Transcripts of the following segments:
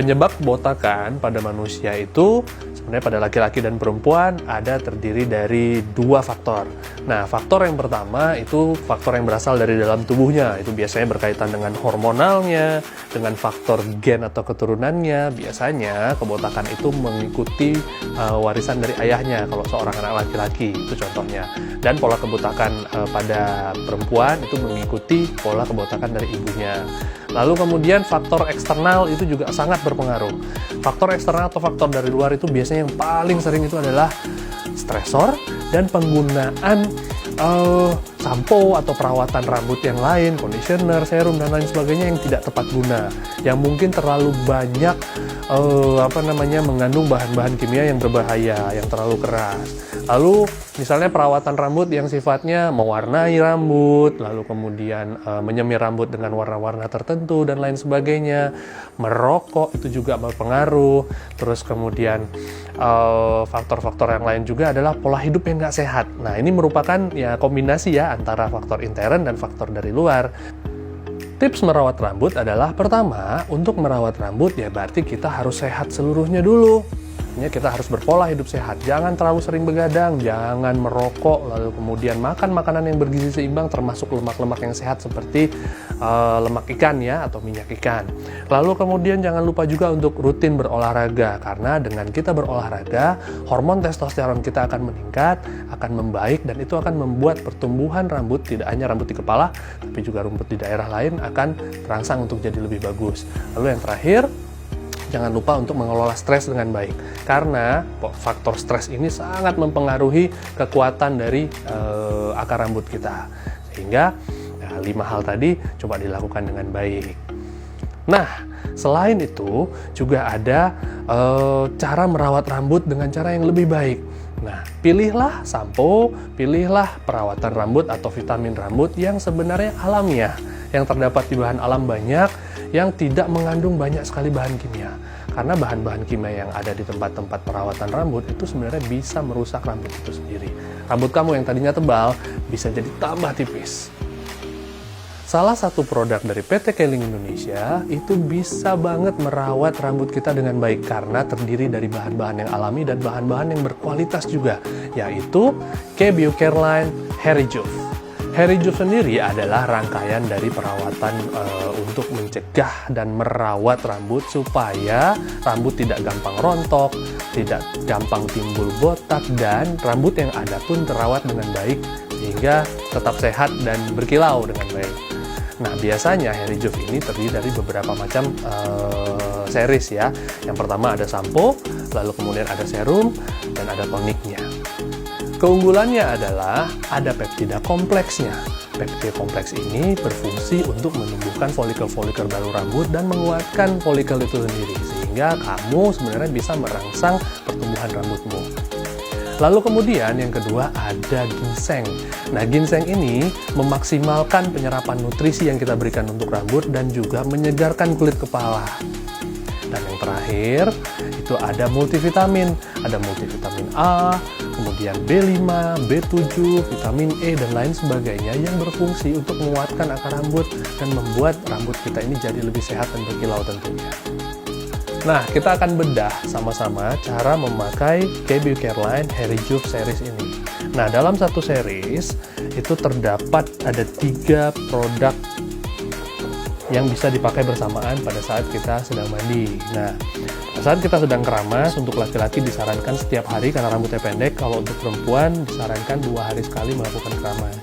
Penyebab kebotakan pada manusia itu sebenarnya pada laki-laki dan perempuan terdiri dari dua faktor. Nah, faktor yang pertama itu faktor yang berasal dari dalam tubuhnya. Itu biasanya berkaitan dengan hormonalnya, dengan faktor gen atau keturunannya. Biasanya kebotakan itu mengikuti warisan dari ayahnya kalau seorang anak laki-laki, itu contohnya. Dan pola kebotakan pada perempuan itu mengikuti pola kebotakan dari ibunya. Lalu kemudian faktor eksternal itu juga sangat berpengaruh. Faktor eksternal atau faktor dari luar itu biasanya yang paling sering itu adalah stresor dan penggunaan sampo atau perawatan rambut yang lain, conditioner, serum dan lain sebagainya yang tidak tepat guna, yang mungkin terlalu banyak mengandung bahan-bahan kimia yang berbahaya, yang terlalu keras. Lalu misalnya perawatan rambut yang sifatnya mewarnai rambut, lalu kemudian menyemir rambut dengan warna-warna tertentu dan lain sebagainya. Merokok itu juga berpengaruh. Terus kemudian faktor-faktor yang lain juga adalah pola hidup yang nggak sehat. Nah, ini merupakan ya kombinasi ya antara faktor intern dan faktor dari luar. Tips merawat rambut adalah pertama, untuk merawat rambut ya berarti kita harus sehat seluruhnya dulu. Kita harus berpola hidup sehat, jangan terlalu sering begadang, jangan merokok, lalu kemudian makan makanan yang bergizi seimbang termasuk lemak-lemak yang sehat seperti lemak ikan ya atau minyak ikan. Lalu kemudian jangan lupa juga untuk rutin berolahraga, karena dengan kita berolahraga hormon testosteron kita akan meningkat, akan membaik, dan itu akan membuat pertumbuhan rambut, tidak hanya rambut di kepala tapi juga rambut di daerah lain akan terangsang untuk jadi lebih bagus. Lalu yang terakhir, jangan lupa untuk mengelola stres dengan baik, karena faktor stres ini sangat mempengaruhi kekuatan dari akar rambut kita. Sehingga 5 hal tadi coba dilakukan dengan baik. Nah, selain itu juga ada cara merawat rambut dengan cara yang lebih baik. Nah, pilihlah sampo, pilihlah perawatan rambut atau vitamin rambut yang sebenarnya alamiah, yang terdapat di bahan alam banyak, yang tidak mengandung banyak sekali bahan kimia. Karena bahan-bahan kimia yang ada di tempat-tempat perawatan rambut itu sebenarnya bisa merusak rambut itu sendiri. Rambut kamu yang tadinya tebal bisa jadi tambah tipis. Salah satu produk dari PT Keling Indonesia itu bisa banget merawat rambut kita dengan baik karena terdiri dari bahan-bahan yang alami dan bahan-bahan yang berkualitas juga, yaitu KBio Careline Hairy-Juve. Hairy-Juve sendiri adalah rangkaian dari perawatan untuk mencegah dan merawat rambut supaya rambut tidak gampang rontok, tidak gampang timbul botak, dan rambut yang ada pun terawat dengan baik sehingga tetap sehat dan berkilau dengan baik. Nah, biasanya Hairy-Juve ini terdiri dari beberapa macam series ya. Yang pertama ada sampo, lalu kemudian ada serum, dan ada toniknya. Keunggulannya adalah ada peptida kompleksnya. Peptida kompleks ini berfungsi untuk menumbuhkan folikel-folikel baru rambut dan menguatkan folikel itu sendiri, sehingga kamu sebenarnya bisa merangsang pertumbuhan rambutmu. Lalu kemudian yang kedua ada ginseng. Nah, ginseng ini memaksimalkan penyerapan nutrisi yang kita berikan untuk rambut dan juga menyegarkan kulit kepala. Dan yang terakhir itu ada multivitamin. Ada multivitamin A, kemudian B5, B7, vitamin E, dan lain sebagainya yang berfungsi untuk menguatkan akar rambut dan membuat rambut kita ini jadi lebih sehat dan berkilau tentunya. Nah, kita akan bedah sama-sama cara memakai KBio Careline Hairy-Juve series ini. Nah, dalam satu series itu terdapat ada 3 produk yang bisa dipakai bersamaan pada saat kita sedang mandi. Nah, pada saat kita sedang keramas, untuk laki-laki disarankan setiap hari karena rambutnya pendek. Kalau untuk perempuan disarankan 2 hari sekali melakukan keramas.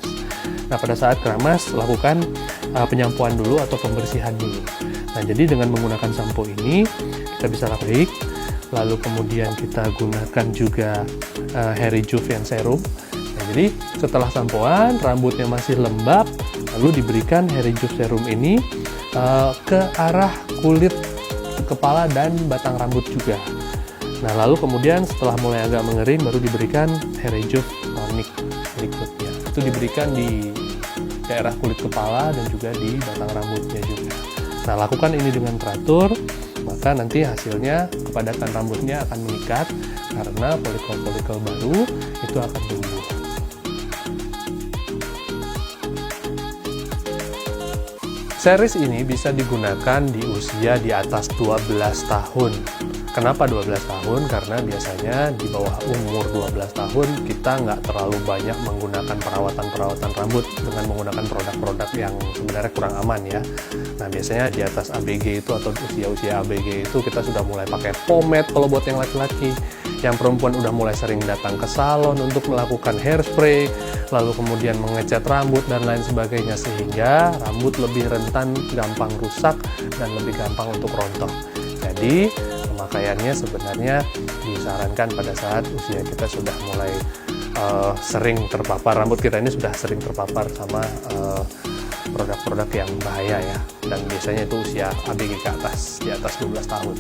Nah, pada saat keramas lakukan penyampuan dulu atau pembersihan dulu. Nah, jadi dengan menggunakan sampo ini kita bisa baik. Lalu kemudian kita gunakan juga Hairy-Juve yang serum. Nah, jadi setelah sampoan rambutnya masih lembab, lalu diberikan Hairy-Juve serum ini ke arah kulit kepala dan batang rambut juga. Nah, lalu kemudian setelah mulai agak mengering baru diberikan Hairy-Juve tonik berikutnya. Itu diberikan di daerah kulit kepala dan juga di batang rambutnya juga. Nah, lakukan ini dengan teratur, maka nanti hasilnya kepadatan rambutnya akan meningkat karena folikel-folikel baru itu akan tumbuh. Series ini bisa digunakan di usia di atas 12 tahun. Kenapa 12 tahun? Karena biasanya di bawah umur 12 tahun kita nggak terlalu banyak menggunakan perawatan rambut dengan menggunakan produk-produk yang sebenarnya kurang aman ya. Nah biasanya di atas ABG itu atau usia-usia ABG itu kita sudah mulai pakai pomade kalau buat yang laki-laki. Yang perempuan udah mulai sering datang ke salon untuk melakukan hairspray, lalu kemudian mengecat rambut dan lain sebagainya, sehingga rambut lebih rentan gampang rusak dan lebih gampang untuk rontok. Jadi pemakaiannya sebenarnya disarankan pada saat usia kita sudah mulai sering terpapar, rambut kita ini sudah sering terpapar sama produk-produk yang bahaya ya, dan biasanya itu usia ABG ke atas, di atas 12 tahun.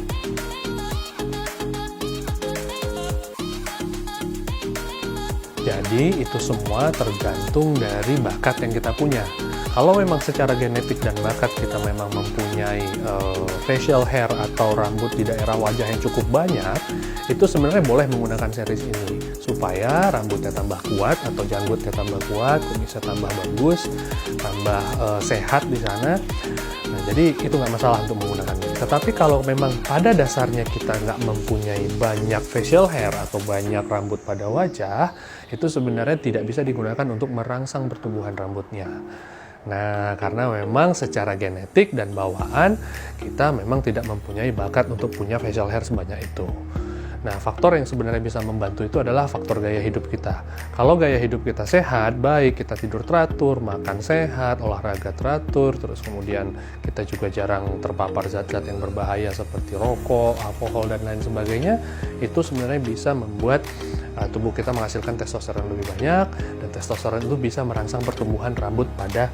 Jadi itu semua tergantung dari bakat yang kita punya. Kalau memang secara genetik dan bakat kita memang mempunyai facial hair atau rambut di daerah wajah yang cukup banyak, itu sebenarnya boleh menggunakan series ini supaya rambutnya tambah kuat atau janggutnya tambah kuat, kumisnya tambah bagus, tambah sehat di sana. Nah, jadi itu nggak masalah untuk menggunakan ini. Tetapi kalau memang pada dasarnya kita nggak mempunyai banyak facial hair atau banyak rambut pada wajah, itu sebenarnya tidak bisa digunakan untuk merangsang pertumbuhan rambutnya. Nah, karena memang secara genetik dan bawaan kita memang tidak mempunyai bakat untuk punya facial hair sebanyak itu. Nah, faktor yang sebenarnya bisa membantu itu adalah faktor gaya hidup kita. Kalau gaya hidup kita sehat, baik, kita tidur teratur, makan sehat, olahraga teratur, terus kemudian kita juga jarang terpapar zat-zat yang berbahaya seperti rokok, alkohol, dan lain sebagainya, itu sebenarnya bisa membuat tubuh kita menghasilkan testosteron lebih banyak, dan testosteron itu bisa merangsang pertumbuhan rambut pada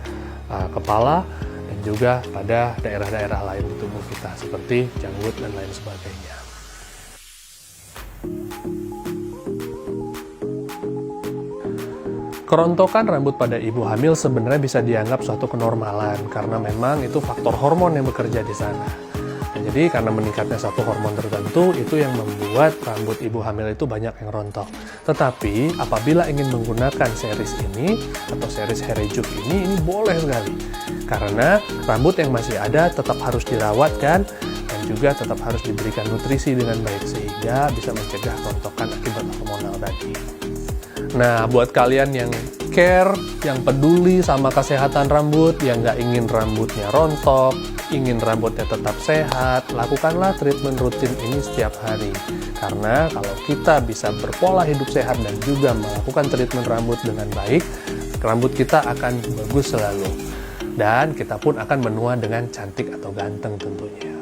kepala dan juga pada daerah-daerah lain di tubuh kita seperti janggut dan lain sebagainya. Kerontokan rambut pada ibu hamil sebenarnya bisa dianggap suatu kenormalan karena memang itu faktor hormon yang bekerja di sana. Nah, jadi karena meningkatnya satu hormon tertentu itu yang membuat rambut ibu hamil itu banyak yang rontok. Tetapi apabila ingin menggunakan series ini atau series hair rejuve ini boleh sekali. Karena rambut yang masih ada tetap harus dirawat kan, dan juga tetap harus diberikan nutrisi dengan baik sehingga bisa mencegah rontokan akibat hormonal tadi. Nah, buat kalian yang care, yang peduli sama kesehatan rambut, yang nggak ingin rambutnya rontok, ingin rambutnya tetap sehat, lakukanlah treatment rutin ini setiap hari. Karena kalau kita bisa berpola hidup sehat dan juga melakukan treatment rambut dengan baik, rambut kita akan bagus selalu. Dan kita pun akan menua dengan cantik atau ganteng tentunya.